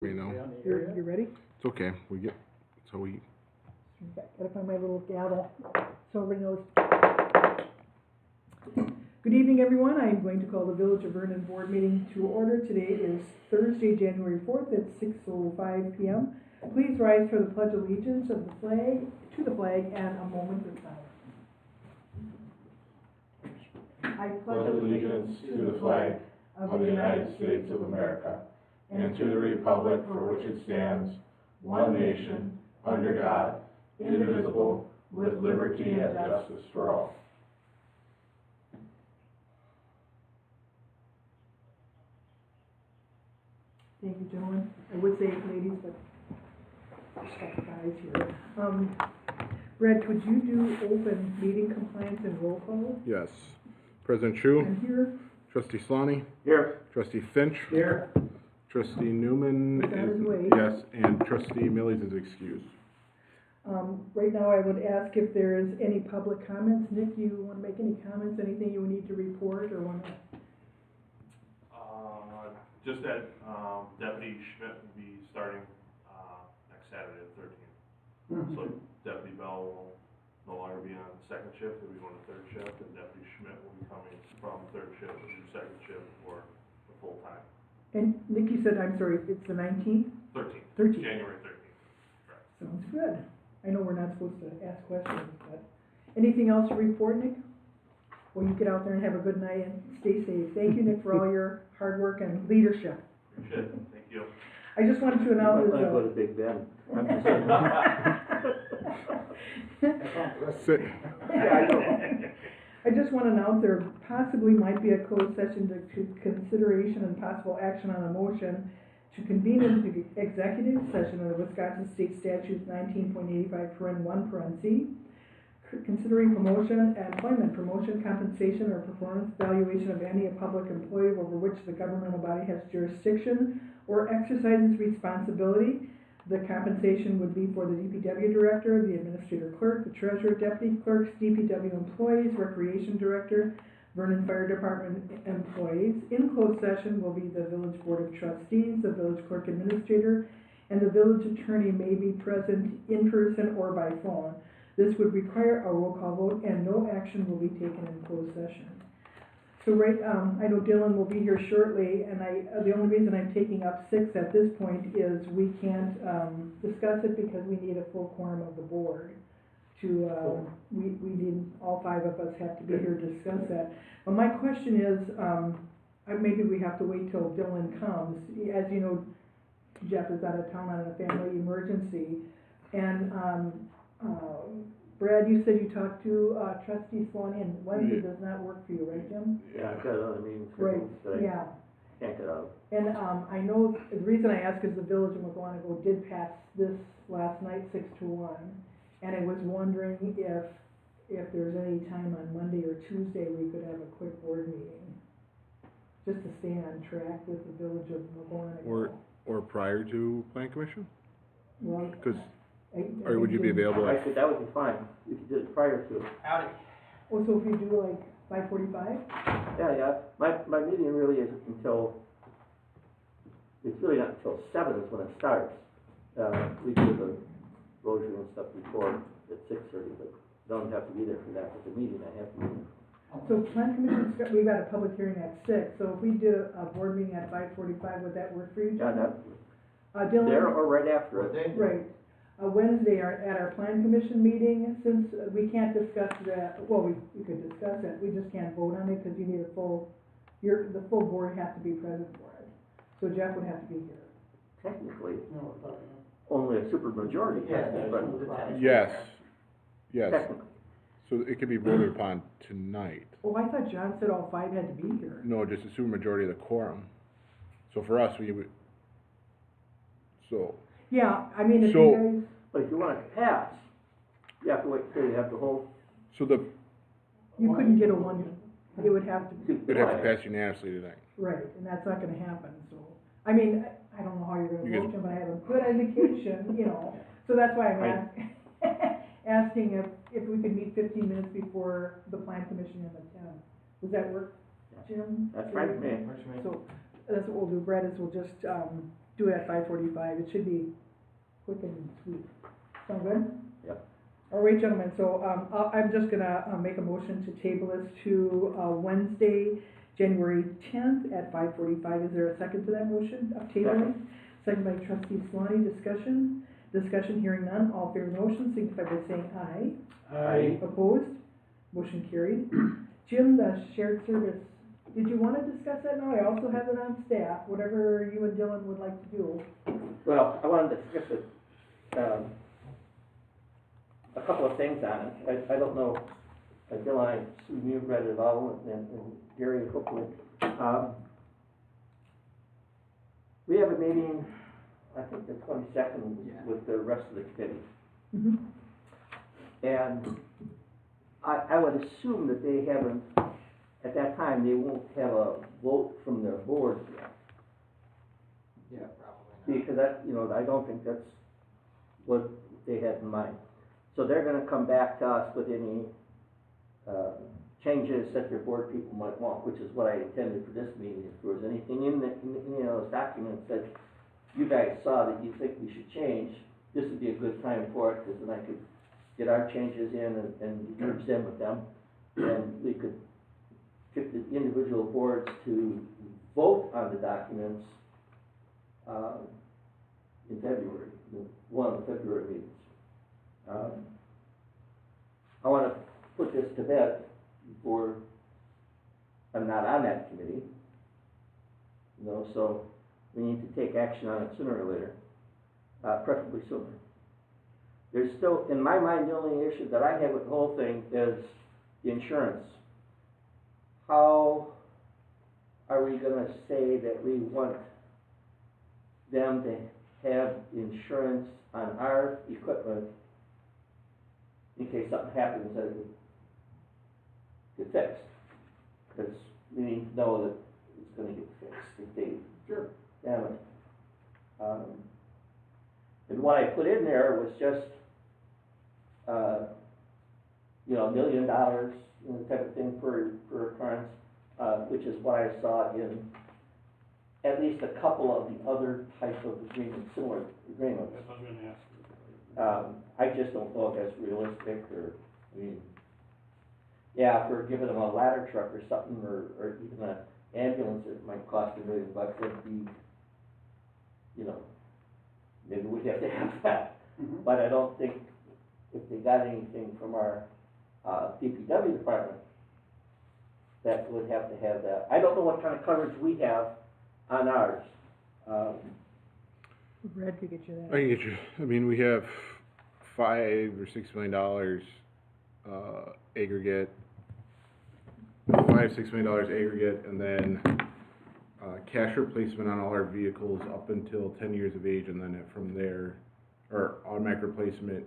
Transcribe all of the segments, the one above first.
You know, You ready? it's okay. Gotta find my little gavel so everybody knows. Good evening, everyone. I am going to call the Village of Vernon Board meeting to order. Today is Thursday, January 4th at 6:05 p.m. Please rise for the Pledge of Allegiance of the flag, to the flag, and a moment of silence. I pledge allegiance to the flag of the United States of America and to the republic for which it stands, one nation, under God, indivisible, with liberty and justice for all. Thank you, gentlemen. I would say ladies, but I've got guys here. Brad, could you do open meeting compliance and roll call? Yes. President Chu. I'm here. Trustee Slonny. Here. Trustee Finch. Here. Trustee Newman He's on his way. yes, and Trustee Millies is excused. Right now, I would ask if there is any public comments. Nick, you want to make any comments? Anything you need to report or want to? Just that Deputy Schmidt will be starting next Saturday the 13th. So Deputy Bell will no longer be on second shift, he'll be on the third shift, and Deputy Schmidt will be coming from third shift to do second shift for the full time. And Nick, you said, I'm sorry, it's the 19th? 13th. January 13th. Correct. Sounds good. I know we're not supposed to ask questions, but anything else to report, Nick? Well, you get out there and have a good night and stay safe. Thank you, Nick, for all your hard work and leadership. Appreciate it. Thank you. I just wanted to announce. You might go to Big Ben. I'm just Sit. Yeah, I know. I just want to announce there possibly might be a closed session to consideration and possible action on a motion to convene into executive session under Wisconsin State Statutes 19.85(1)(c), considering promotion, employment, promotion, compensation, or performance evaluation of any public employee over which the governmental body has jurisdiction or exercises responsibility. The compensation would be for the DPW director, the administrator clerk, the treasurer, deputy clerks, DPW employees, recreation director, Vernon Fire Department employees. In closed session will be the village board of trustees, the village clerk administrator, and the village attorney may be present in person or by phone. This would require a roll call vote and no action will be taken in closed session. So I know Dylan will be here shortly, and the only reason I'm taking up 6 at this point is we can't discuss it because we need a full quorum of the board. We need, all 5 of us have to be here to discuss that. But my question is, maybe we have to wait till Dylan comes. As you know, Jeff is out of town on a family emergency, and Brad, you said you talked to Trustee Slonny, and Wednesday does not work for you, right, Jim? Yeah, I've got other meetings Right, that yeah. I can't get out. And I know, the reason I ask is the Village of McGuanago did pass this last night 6-1, and I was wondering if there's any time on Monday or Tuesday we could have a quick board meeting, just to stay on track with the Village of McGuanago. Or prior to Plan Commission? Well, Because, or would you be available? Actually, that would be fine, if you did it prior to. Oh, so if you do like 5:45? Yeah, my meeting really isn't until, it's really not until 7 is when it starts. We do the rosary and stuff before at 6:30, but don't have to be there for that, but the meeting I have to be there. So Plan Commission, we've got a public hearing at 6, so if we did a board meeting at 5:45, would that work for you, Yeah, John? that, Dylan? there or right after it. Right. Wednesday at our Plan Commission meeting, since we can't discuss that, well, we could discuss it, we just can't vote on it because you need the full board has to be present for it. So Jeff would have to be here. Technically, only a super majority has to be present. Yes. Technically. So it could be voted upon tonight. Oh, I thought John said all 5 had to be here. No, just a supermajority of the quorum. So for us, we would. So. Yeah, I mean, if So- you guys, But if you want it to pass, you have to wait till you have the whole. So you couldn't get a one, it would have to, it'd have to pass unanimously tonight. right, and that's not gonna happen, so. I mean, I don't know how you're gonna You vote, Jim, but I have a good indication, so that's why I'm asking if we could meet 15 minutes before the Plan Commission in the 10th. Does that work, Jim? That's right, man. So, that's what we'll do, Brett, is we'll just, do it at 5:45. It should be quick and sweet. Sound good? Yep. All right, gentlemen, so, I'm just gonna, make a motion to table this to, Wednesday, January 10th at 5:45. Is there a second to that motion of tabling? Second by trustee Swanee. Discussion? Discussion, hearing none. All in favor of the motion signify by saying aye. Aye. Opposed? Motion carried. Jim, the shared service, did you wanna discuss that now? I also have it on staff, whatever you and Dylan would like to do. Well, I wanted to discuss it, a couple of things on it. I don't know, Dylan, I assume you've read it all, and Gary, hopefully. We have a meeting, I think the 22nd, with the rest of the committee. Mm-hmm. And I would assume that they haven't, at that time, they won't have a vote from their board yet. Yeah, probably Because I don't think that's what they had in mind. So they're gonna come back to us with any, changes that their board people might want, which is what I intended for this meeting. If there was anything in any of those documents that you guys saw that you think we should change, this would be a good time for it, because then I could get our changes in and merge them with them. And we could get the individual boards to vote on the documents, in February, one of the February meetings. I want to put this to bed before I'm not on that committee, so we need to take action on it sooner or later, preferably sooner. There's still, in my mind, the only issue that I have with the whole thing is the insurance. How are we gonna say that we want them to have insurance on our equipment in case something happens that it would get fixed? Because we need to know that it's gonna get fixed if they damage. And what I put in there was just, $1 million, type of thing per occurrence, which is what I saw in at least a couple of the other types of agreements, similar agreements. That's what I was gonna ask. I just don't know if that's realistic, or, if we're giving them a ladder truck or something, or even an ambulance that might cost $1 million, that'd be, maybe we'd have to have that. Mhm. But I don't think if they got anything from our, DPW department, that would have to have that. I don't know what kind of coverage we have on ours. Brad could get you that. I can get you, we have $5 or $6 million, aggregate, $5-6 million aggregate, and then, cash replacement on all our vehicles up until 10 years of age, and then from there, or automatic replacement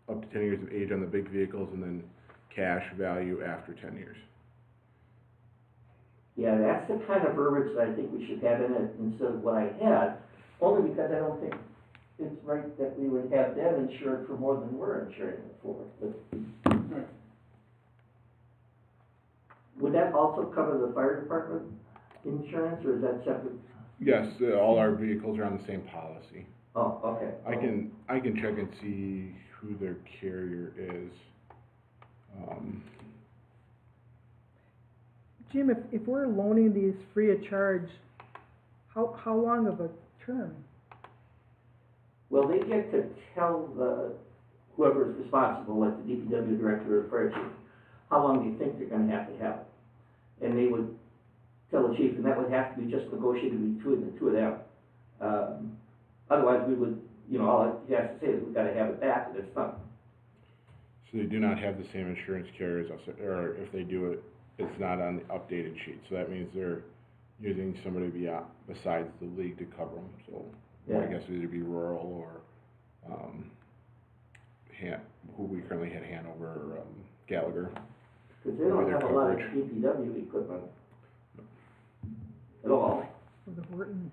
up to 10 years of age on the big vehicles, and then cash value after 10 years. Yeah, that's the kind of verbiage that I think we should have in it instead of what I had, only because I don't think it's right that we would have them insured for more than we're insuring it for. But would that also cover the fire department insurance, or is that separate? Yes, all our vehicles are on the same policy. Oh, okay. I can check and see who their carrier is. Jim, if we're loaning these free of charge, how long of a term? Well, they get to tell whoever's responsible, like the DPW director or the fire chief, how long do you think they're gonna have to have it? And they would tell the chief, and that would have to be just negotiated between the two of them. Otherwise, we would, all he has to say is, we've gotta have it back, and it's done. So they do not have the same insurance carrier as us, or if they do it, it's not on the updated sheet. So that means they're using somebody besides the league to cover them. So I Yeah. guess either be Rural or who we currently had Hanover, or Gallagher. Because they don't Their have a lot of coverage. DPW equipment at all. For the Horton?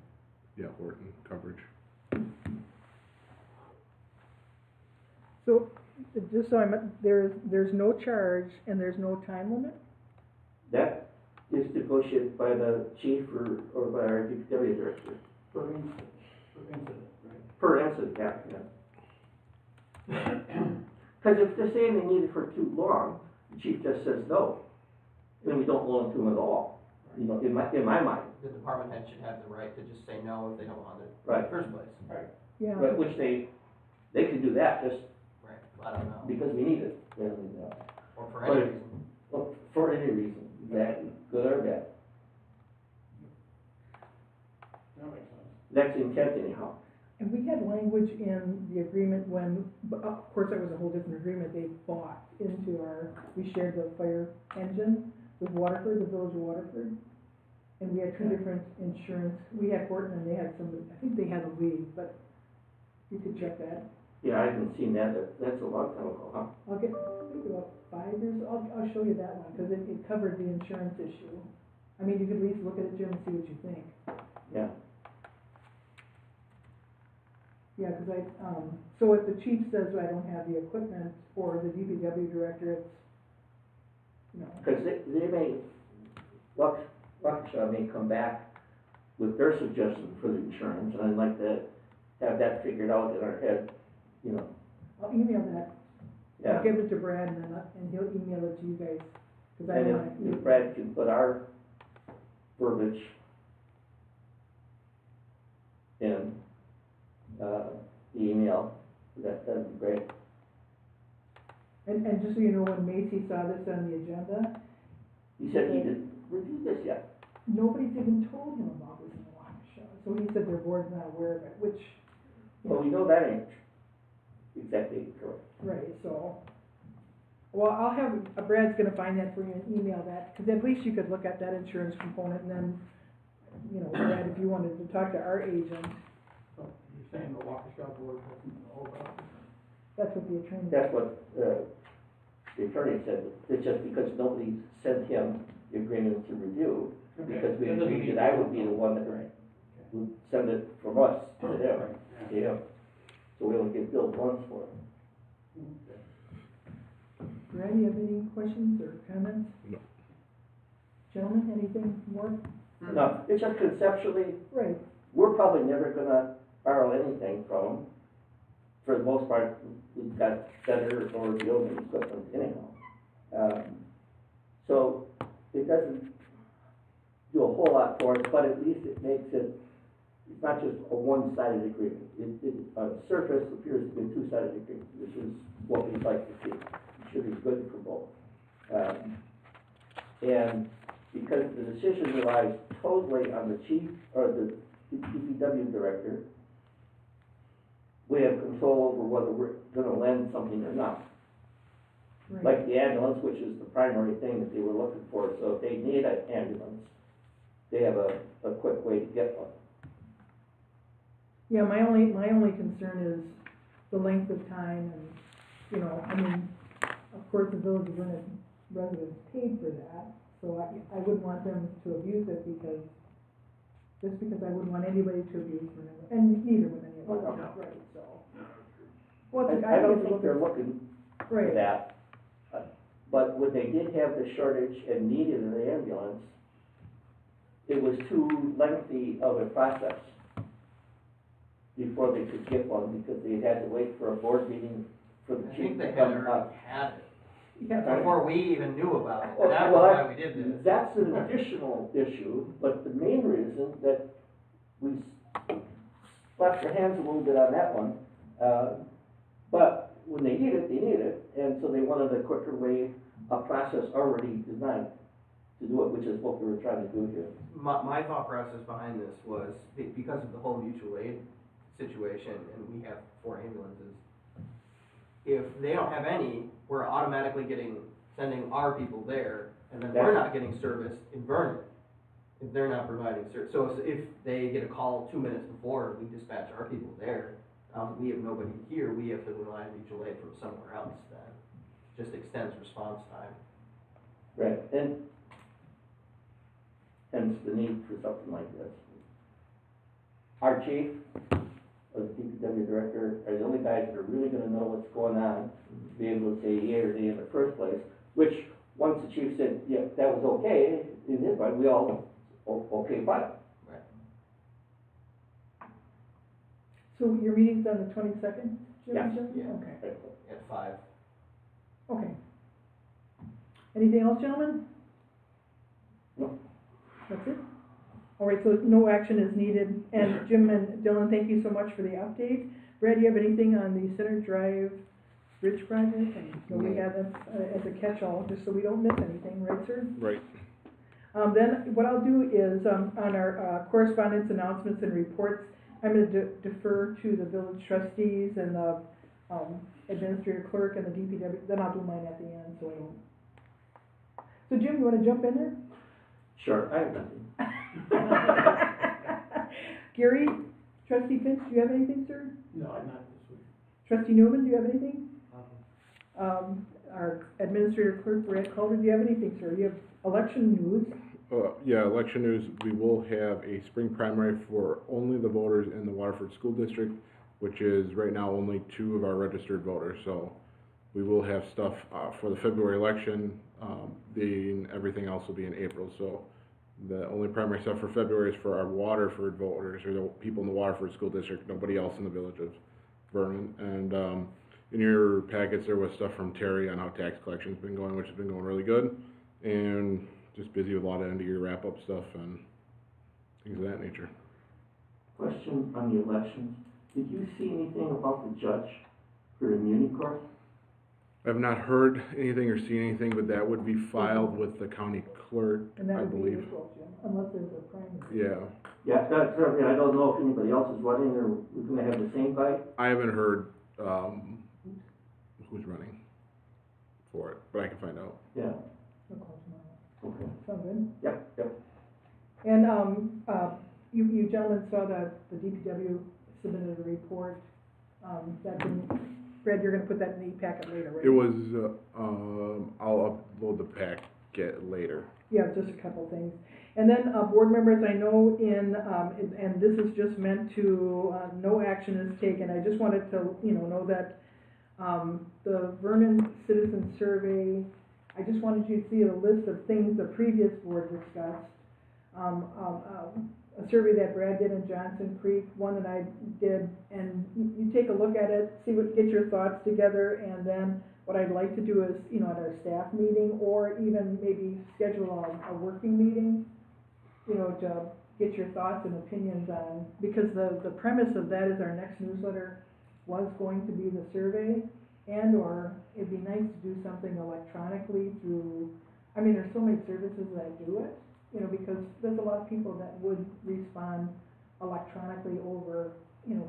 Yeah, Horton coverage. So, just so there's no charge and there's no time limit? That is negotiated by the chief or by our DPW director. For incident, right? Per incident, yeah. Cause if they're saying they need it for too long, the chief just says no, then we don't loan it to them at all, you know, in my mind. The department head should have the right to just say no if they don't want it in Right. the first place. Right. Yeah, But which they can do that just Right, I don't know, because we need it, and, or for but any if- reason. well, for any reason, exactly, good or bad. That makes sense. That's the intent anyhow. and we had language in the agreement when, but of course, that was a whole different agreement, they bought into we shared the fire engine with Waterford, the village of Waterford. And we had two different insurance, we had Horton and they had some, I think they had a lead, but you could check that. Yeah, I haven't seen that, that's a long time ago, huh? I'll get, maybe about 5 years, I'll show you that one, cause it covered the insurance issue. I mean, you could at least look at it, Jim, and see what you think. Yeah. Yeah, cause so if the chief says I don't have the equipment, or the DPW director, it's, you know. Because they may, Waukesha may come back with their suggestion for the insurance, and I'd like to have that figured out in our head, you know. I'll email that. Yeah. I'll give it to Brad and then, and he'll email it to you guys, cause I And want if Brad can put our verbiage in, the email, that'd be great. And just so you know, when Macy saw this on the agenda, He said he didn't review this yet. nobody's even told him about this in Waukesha, so he said their board's not aware of it, which, Well, we know that ain't exactly correct. right, so. Well, I'll have, Brad's gonna find that for you and email that, cause at least you could look at that insurance component and then, you know, Brad, if you wanted to talk to our agent, So you're saying the Waukesha board doesn't know about it? that's what the attorney. That's what, the attorney said, it's just because nobody sent him the agreement to review, Okay. because we That doesn't agreed mean- that I would be the one that Right. would send it from us to them, Right, to him. So we only get billed once for it. Brad, you have any questions or comments? No. Gentlemen, anything more? No, it's just conceptually, Right, we're probably never gonna borrow anything from them. For the most part, we've got better or building equipment anyhow. So it doesn't do a whole lot for us, but at least it makes it, it's not just a one-sided agreement. It on the surface appears to be a two-sided agreement, which is what we'd like to see. It should be good for both. And because the decision relies totally on the chief, or the DPW director, we have control over whether we're gonna lend something or not. right. Like the ambulance, which is the primary thing that they were looking for, so if they need an ambulance, they have a quick way to get one. Yeah, my only concern is the length of time and, you know, I mean, of course, the village of Vernon residents paid for that, so I wouldn't want them to abuse it because I wouldn't want anybody to abuse Vernon, and neither would any of us, Oh, no. right, so. Well, I it's- don't think think it's they're looking for Right, that, but when they did have the shortage and needed an ambulance, it was too lengthy of a process before they could get one, because they had to wait for a board meeting for the I chief think to they had come already up. had it, yeah, before we even knew about it, Well, that was well, why we did this. That's an additional issue, but the main reason that we slapped our hands a little bit on that one, but when they need it, and so they wanted a quicker way, a process already designed to do it, which is what we were trying to do here. My thought process behind this was, because of the whole mutual aid situation, and we have 4 ambulances, if they don't have any, we're automatically sending our people there, and then we're not getting service in Vernon, if they're not providing service. So if they get a call 2 minutes before, we dispatch our people there, we have nobody here, we have to rely on mutual aid from somewhere else then. Just extends response time. Right, and hence the need for something like this. Our chief, or the DPW director, are the only guys that are really gonna know what's going on, be able to say yea or nay in the first place, which, once the chief said, yeah, that was okay, in his mind, we all, okay, fine. Right. So your meeting's on the 22nd, Jim? Yes. Yeah. Okay, At 5. okay. Anything else, gentlemen? No. That's it? All right, so no action is needed, and Jim and Dylan, thank you so much for the update. Brad, do you have anything on the Center Drive Bridge project? And so we No. have it as a catch-all, just so we don't miss anything, right, sir? Right. Then what I'll do is, on our correspondence, announcements, and reports, I'm gonna defer to the village trustees and the administrator clerk and the DPW, then I'll do mine at the end, so I don't. So Jim, you wanna jump in there? Sure, I have nothing. Gary, trustee Finch, do you have anything, sir? No, I'm not this week. Trustee Newman, do you have anything? Our administrator clerk, Brad Calder, do you have anything, sir? You have election news. Yeah, election news, we will have a spring primary for only the voters in the Waterford School District, which is right now only 2 of our registered voters, so we will have stuff, for the February election, everything else will be in April, so the only primary stuff for February is for our Waterford voters, or the people in the Waterford School District, nobody else in the village of Vernon, and, in your packets, there was stuff from Terry on how tax collection's been going, which has been going really good, and just busy with a lot of end-of-year wrap-up stuff and things of that nature. Question on the elections, did you see anything about the judge for the Muni Court? I've not heard anything or seen anything, but that would be filed with the county clerk, And that I would be believe. April, Jim, unless there's a primary. Yeah, Yeah, that's, I don't know if anybody else is running, or we're gonna have the same fight. I haven't heard, who's running for it, but I can find out. Yeah, No call tomorrow. okay. Sound good? Yep, yep. And, you gentlemen saw that the DPW submitted a report, that's in, Brad, you're gonna put that in the e-packet later, right? It was, I'll upload the packet later. Yeah, just a couple things. And then, board members, I know and this is just meant to, no action is taken. I just wanted to, know that, the Vernon Citizen Survey, I just wanted you to see a list of things the previous board discussed. A survey that Brad did in Johnson Creek, one that I did, and you take a look at it, get your thoughts together, and then what I'd like to do is, at our staff meeting, or even maybe schedule a working meeting, to get your thoughts and opinions on, because the premise of that is our next newsletter was going to be the survey, or it'd be nice to do something electronically through, there's so many services that do it, because there's a lot of people that would respond electronically over,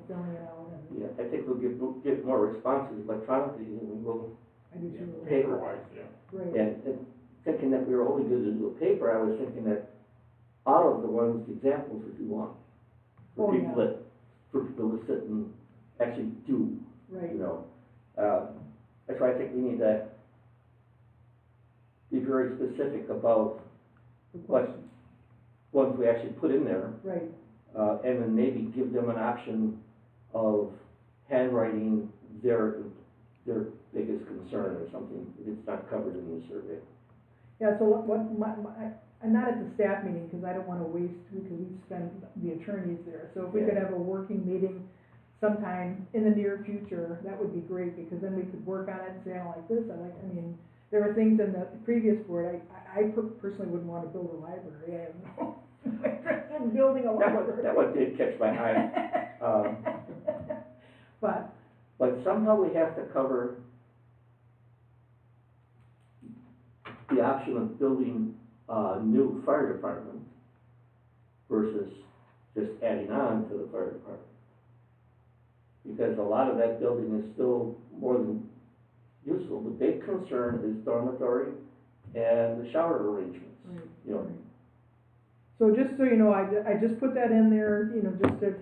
filling it out and. Yeah, I think we'll get more responses electronically than we will I do too. paper-wise. Right. And thinking that we were only going to do a paper, I was thinking that all of the ones, examples would be long. Oh, For people yeah. for people to sit and actually do, Right. That's why I think we need to be very specific about The what question. ones we actually put in there, Right, and then maybe give them an option of handwriting their biggest concern or something, if it's not covered in the survey. yeah, so I'm not at the staff meeting, because I don't wanna waste, because we spend the attorneys there, so if we could Yeah. have a working meeting sometime in the near future, that would be great, because then we could work on it and say, I like this, there were things in the previous board, I personally wouldn't wanna build a library, I have no interest in building a library. That one did catch my eye. But somehow we have to cover the option of building a new fire department versus just adding on to the fire department. Because a lot of that building is still more than useful. The big concern is dormitory and the shower arrangements, Right. So just so you know, I just put that in there, just to,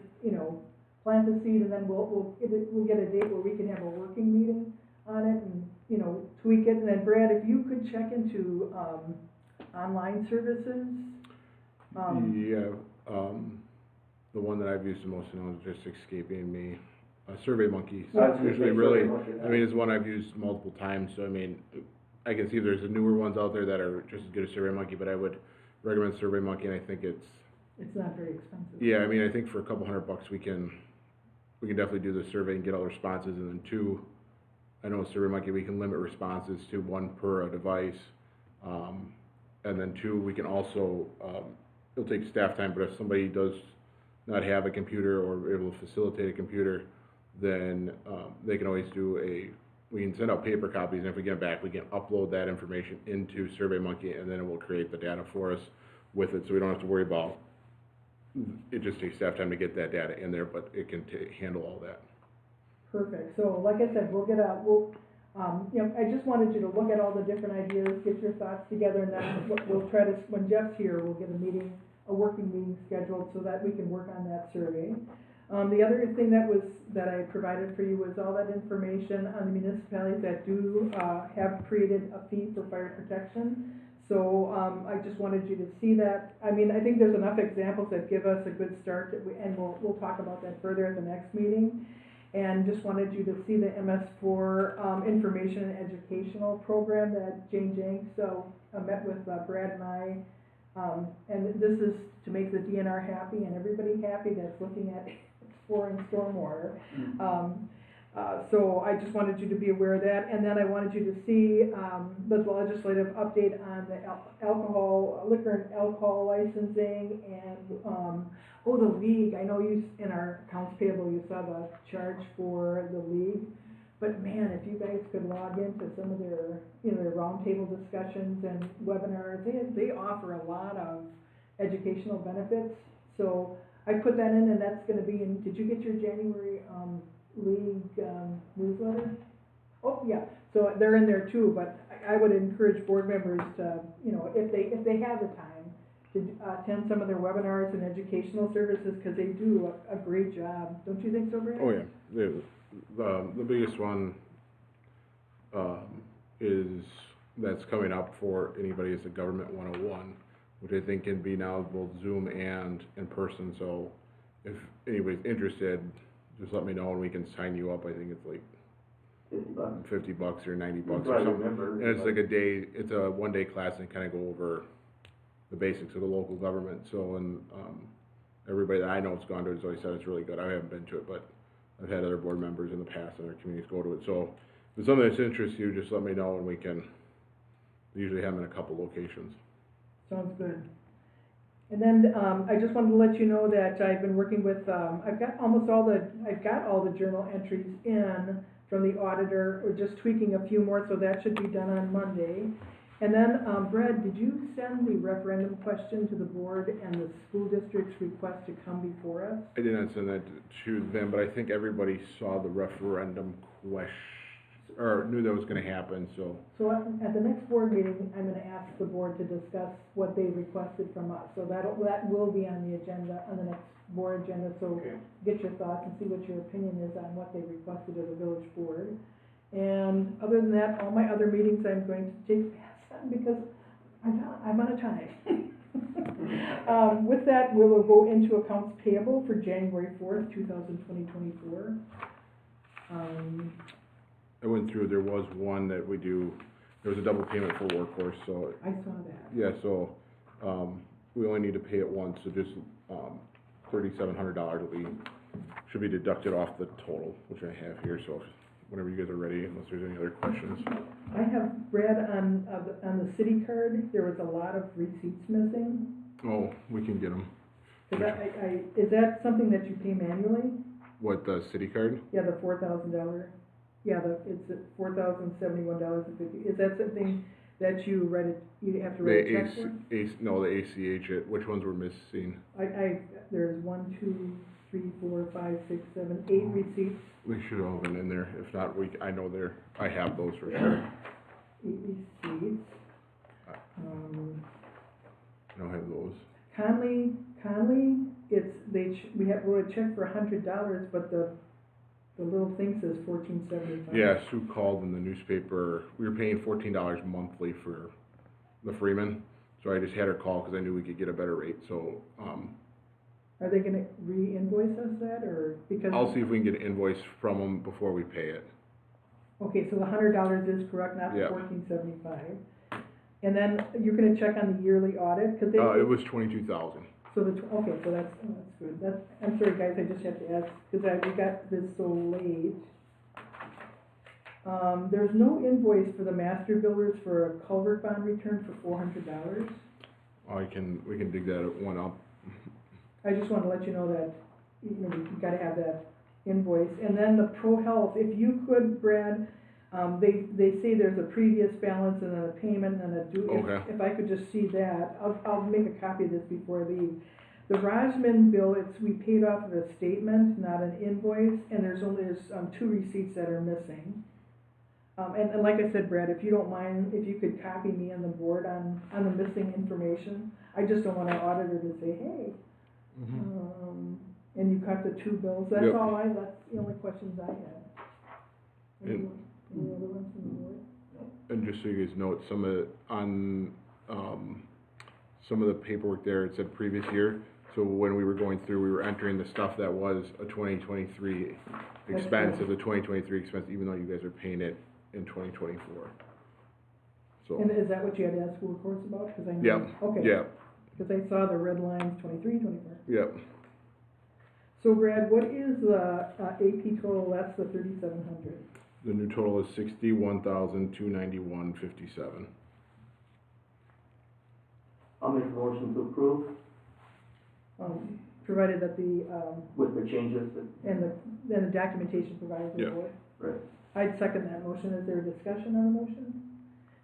plant the seed, and then we'll get a date where we can have a working meeting on it and, tweak it. And then Brad, if you could check into, online services. Yeah, the one that I've used the most now is just escaping me. SurveyMonkey, I was gonna usually say really, SurveyMonkey, it's one I've used multiple times, so I can see there's the newer ones out there that are just as good as SurveyMonkey, but I would recommend SurveyMonkey, and I think it's, It's not very expensive. yeah, I think for a couple $100 we can we can definitely do the survey and get all the responses, and then two, I know SurveyMonkey, we can limit responses to one per a device. And then two, we can also, it'll take staff time, but if somebody does not have a computer or able to facilitate a computer, then they can always we can send out paper copies, and if we get it back, we can upload that information into SurveyMonkey, and then it will create the data for us with it, so we don't have to worry about, it just takes staff time to get that data in there, but it can handle all that. Perfect, so like I said, I just wanted you to look at all the different ideas, get your thoughts together, and then we'll try to, when Jeff's here, we'll get a working meeting scheduled so that we can work on that survey. The other thing that I provided for you was all that information on the municipalities that do, have created a fee for fire protection. So, I just wanted you to see that. I mean, I think there's enough examples that give us a good start, and we'll talk about that further at the next meeting. And just wanted you to see the MS4 information and educational program that Jane Jenks met with Brad and I. And this is to make the DNR happy and everybody happy that's looking at exploring stormwater. So I just wanted you to be aware of that. And then I wanted you to see the legislative update on the liquor and alcohol licensing, and the league. I know in our accounts payable, you saw the charge for the league. But man, if you guys could log into some of their, their roundtable discussions and webinars, they offer a lot of educational benefits. So I put that in, and that's going to be in. Did you get your January league newsletter? Oh yeah, so they're in there too. But I would encourage board members to, if they have the time, to attend some of their webinars and educational services, because they do a great job. Don't you think so, Brad? Oh yeah, the biggest one is that's coming up for anybody is the Government 101, which I think can be now both Zoom and in person. So if anybody's interested, just let me know and we can sign you up. I think it's like $50 or $90 or something. And it's like it's a one-day class and kind of go over the basics of the local government. So, and everybody that I know has gone to it has always said it's really good. I haven't been to it, but I've had other board members in the past in our communities go to it. So if it's something that's interests you, just let me know and we usually have them in a couple locations. Sounds good. And then I just wanted to let you know that I've been working with, I've got all the journal entries in from the auditor. We're just tweaking a few more, so that should be done on Monday. And then, Brad, did you send the referendum question to the board and the school district's request to come before us? I did not send that to them, but I think everybody saw the referendum question, or knew that was going to happen, so. So at the next board meeting, I'm going to ask the board to discuss what they requested from us. So that will be on the agenda, on the next board agenda, so get your thoughts and see what your opinion is on what they requested of the village board. And other than that, all my other meetings I'm going to take fast on because I'm out of time. With that, we will go into accounts payable for January 4th, 2024. I went through, there was one that there was a double payment for workforce, so. I saw that. Yeah, so, we only need to pay it once, so just, $3,700 should be deducted off the total, which I have here, so whenever you guys are ready, unless there's any other questions. I have, Brad, on the city card, there was a lot of receipts missing. Oh, we can get them. Is that something that you pay manually? What, the city card? Yeah, the $4,000. Yeah, it's at $4,071.50. Is that something that you have to write a check for? No, the ACH, which ones were missing? There's 1, 2, 3, 4, 5, 6, 7, 8 receipts. They should all have been in there. If not, I have those for sure. 8 receipts. I don't have those. Conley, we wrote a check for $100, but the little thing says $14.75. Yeah, Sue called in the newspaper. We were paying $14 monthly for the Freeman, so I just had her call because I knew we could get a better rate. So, are they going to re-invoice us that, or because? I'll see if we can get an invoice from them before we pay it. Okay, so the $100 is correct, not the $14.75. And then you're going to check on the yearly audit because it was $22,000. So okay, so that's good. I'm sorry, guys, I just have to ask, because we got this so late. There's no invoice for the master builders for a culvert bond return for $400. We can dig that one up. I just want to let you know that, you gotta have that invoice. And then the Pro Health, if you could, Brad, they say there's a previous balance and then a payment and a due. Okay. If I could just see that, I'll make a copy of this before I leave. The Rajman bill, we paid off of a statement, not an invoice, and there's 2 receipts that are missing. And like I said, Brad, if you don't mind, if you could copy me on the board on the missing information. I just don't want our auditor to say, hey, and you cut the 2 bills. That's Yep. that's the only questions I had. Any other ones from the board? And just so you guys know, some of the paperwork there, it said previous year. So when we were going through, we were entering the stuff that was a 2023 expense as a 2023 expense, even though you guys are paying it in 2024. So. And is that what you had to ask school courts about? 'Cause I know. Yeah. Okay. Yeah. Because I saw the red lines, 23, 24. Yep. So Brad, what is the AP total less the 3,700? The new total is $61,291.57. I'll make a motion to approve Provided that the, with the changes that, and the documentation provided to the Yeah. board. right. I'd second that motion. Is there a discussion on the motion?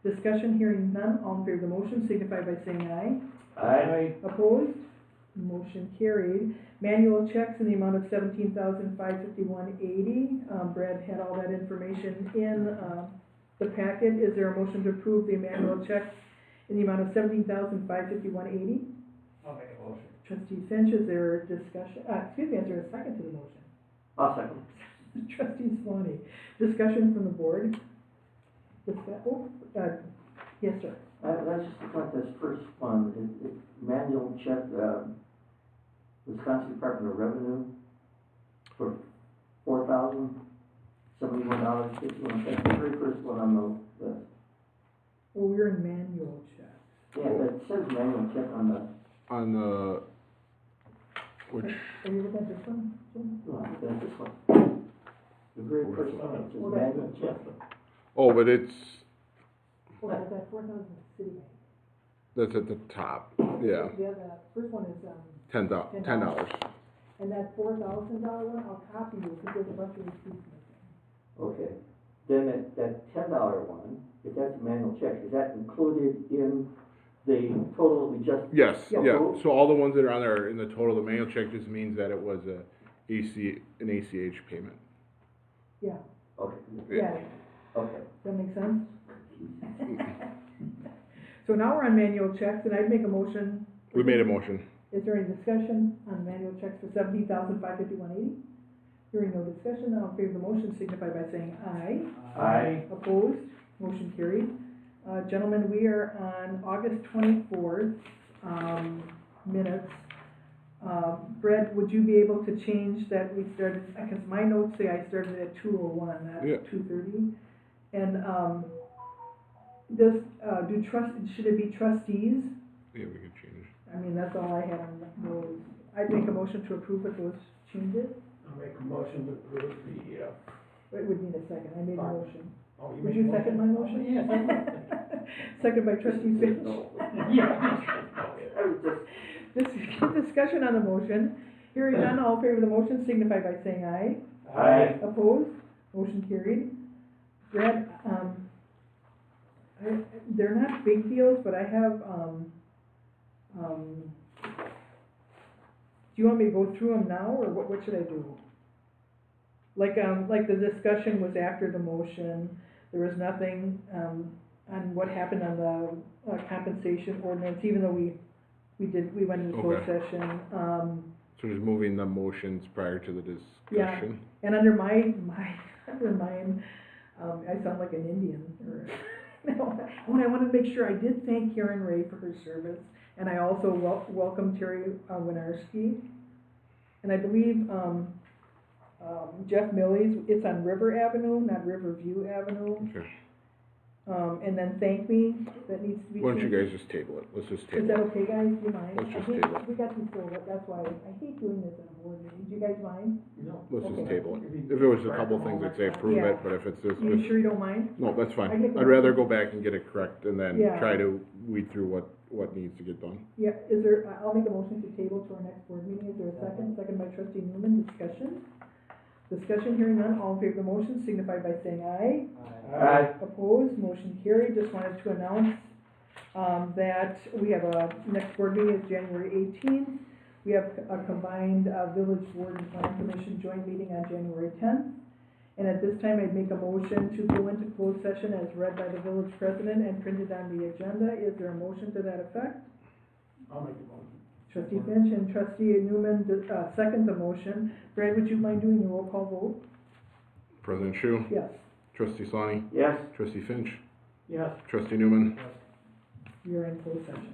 Discussion, hearing none, all in favor of the motion signify by saying aye. Aye. Opposed? Motion carried. Manual checks in the amount of $17,551.80. Brad had all that information in, the packet. Is there a motion to approve the manual checks in the amount of $17,551.80? I'll make a motion. Trustee Finch, is there discussion, is there a second to the motion? I'll second. Trustee Swanee, discussion from the board? Yes, sir. That's just like this first one, it manual check, Wisconsin Department of Revenue for $4,071.51. That's the very first one on the list. Well, we're in manual check. Yeah, that says manual check on the, Which, Are you looking at this one, Jim? no, that's this one. The very first one, it says Well, manual check. oh, but it's, Well, that 4,000 city bank. that's at the top, yeah, The first one is, $10. and that $4,000 one, I'll copy you, because there's a bunch of receipts missing. Okay, then that $10 one, if that's a manual check, is that included in the total we just? Yes, Yeah. yeah, so all the ones that are on there are in the total. The manual check just means that it was an ACH payment. Yeah, Okay. yeah, Okay. does that make sense? So now we're on manual checks, and I'd make a motion. We made a motion. Is there any discussion on manual checks for $17,551.80? Hearing no discussion, all in favor of the motion signify by saying aye. Aye. Opposed? Motion carried. Gentlemen, we are on August 24th, minutes. Brett, would you be able to change that we started, because my notes say I started at 2:01, not Yeah. 2:30. And, should it be trustees? Yeah, we could change. I mean, that's all I had on those. I'd make a motion to approve with those changes. I'll make a motion to approve the, It would need a second. I made a motion. oh, Would you second my motion? Yes. Second by trustee Finch. Yeah. This discussion on the motion. Hearing none, all in favor of the motion signify by saying aye. Aye. Opposed? Motion carried. Brad, they're not big deals, but I have, do you want me to go through them now, or what should I do? Like the discussion was after the motion, there was nothing, on what happened on the, compensation ordinance, even though we went into closed Okay. session, So just moving the motions prior to the discussion. and under mine, I sound like an Indian, or, I wanted to make sure I did thank Karen Ray for her service, and I also welcome Terry Winarski. And I believe, Jeff Millie's, it's on River Avenue, not Riverview Avenue. Okay. and then thank me, that needs to be. Why don't you changed. guys just table it? Let's just Is table that it. okay, guys? Do you mind? Let's just I hate- table it. We got these filled up, that's why, I hate doing this in a board meeting. Do you guys mind? Let's just Okay. table it. If it was a couple things, I'd say approve Yeah. it, but if it's just, You sure you don't mind? no, that's I fine. get the- I'd rather go back and get it correct and then Yeah. try to weed through what needs to get done. Yeah, is there, I'll make a motion to table to our next board meeting. Is there a second? Second by trustee Newman. Discussion? Discussion, hearing none. All in favor of the motion signify by saying aye. Aye. Opposed, motion carried. Just wanted to announce, that we have a, next board meeting is January 18th. We have a combined, village board and plan commission joint meeting on January 10th. And at this time, I'd make a motion to go into closed session as read by the village president and printed on the agenda. Is there a motion to that effect? I'll make the motion. Trustee Finch and trustee Newman, second the motion. Brad, would you mind doing the roll call vote? President Shu, Yes, trustee Slaney, Yes. trustee Finch, Yes. trustee Newman. you're in closed session.